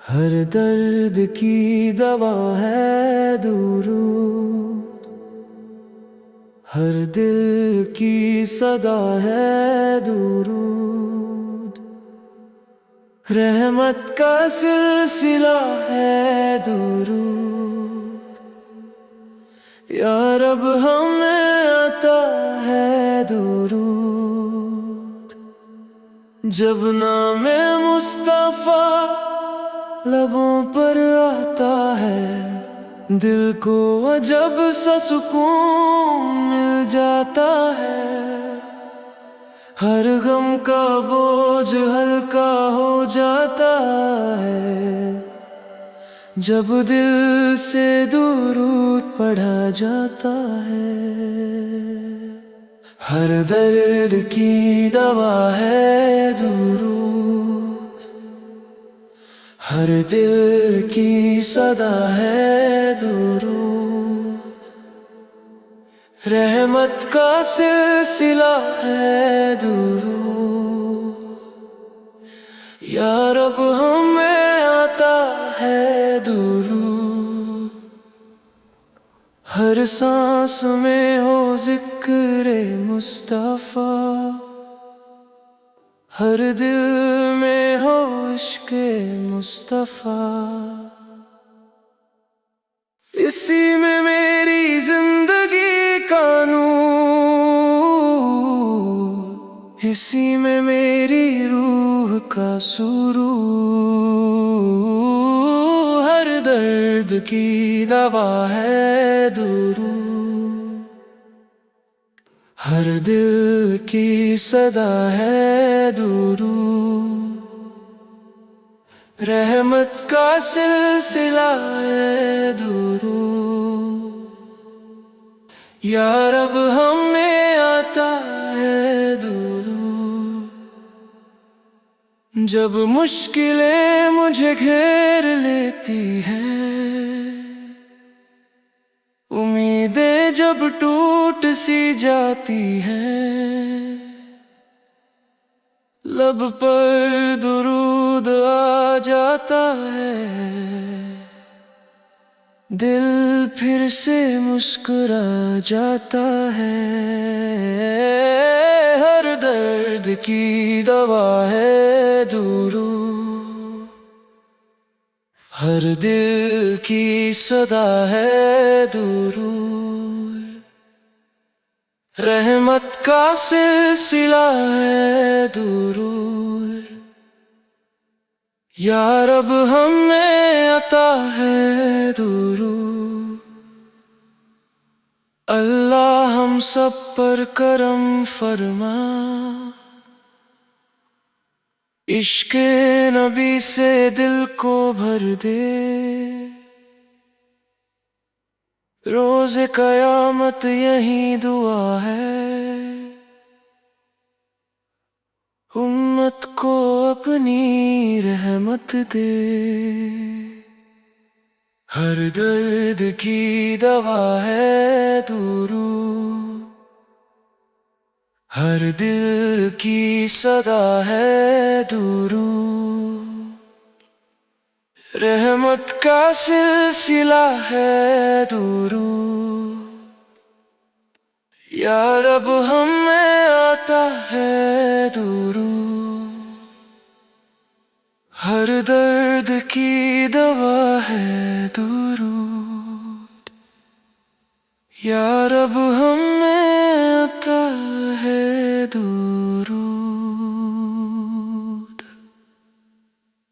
ہر درد کی دوا ہے درود، ہر دل کی صدا ہے درود، رحمت کا سلسلہ ہے درود، یا رب ہمیں عطا ہے درود، جب نام مصطفیٰ لبوں پر آتا ہے دل کو عجب سا سکون مل جاتا ہے، ہر غم کا بوجھ ہلکا ہو جاتا ہے، جب دل سے درود پڑھا جاتا ہے۔ ہر درد کی دوا ہے درود، ہر دل کی صدا ہے درود، رحمت کا سلسلہ ہے درود، یا رب ہمیں عطا ہے درود، ہر سانس میں ہو ذکر مصطفیٰ، ہر دل میں ہو عشق مصطفیٰ، اسی میں میری زندگی کا نور، اسی میں میری روح کا سرور، ہر درد کی دوا ہے درود، ہر دل کی صدا ہے درود، رحمت کا سلسلہ ہے درود، یا رب ہمیں عطا ہے درود، جب مشکلیں مجھے گھیر لیتی ہیں، امیدیں جب ٹوٹ سی جاتی ہیں، لب پر درود آ جاتا ہے، دل پھر سے مسکرا جاتا ہے، ہر درد کی دوا ہے درود، ہر دل کی صدا ہے درود، رحمت کا سلسلہ ہے درود، یا رب ہمیں عطا ہے درود، اللہ ہم سب پر کرم فرما، عشق نبی سے دل کو بھر دے، روز قیامت یہی دعا ہے، امت کو اپنی رحمت دے، ہر درد کی دوا ہے درود، ہر دل کی صدا ہے درود، رحمت کا سلسلہ ہے درود، یا رب ہمیں عطا ہے درود، ہر درد کی دوا ہے درود، یا رب ہمیں عطا ہے درود۔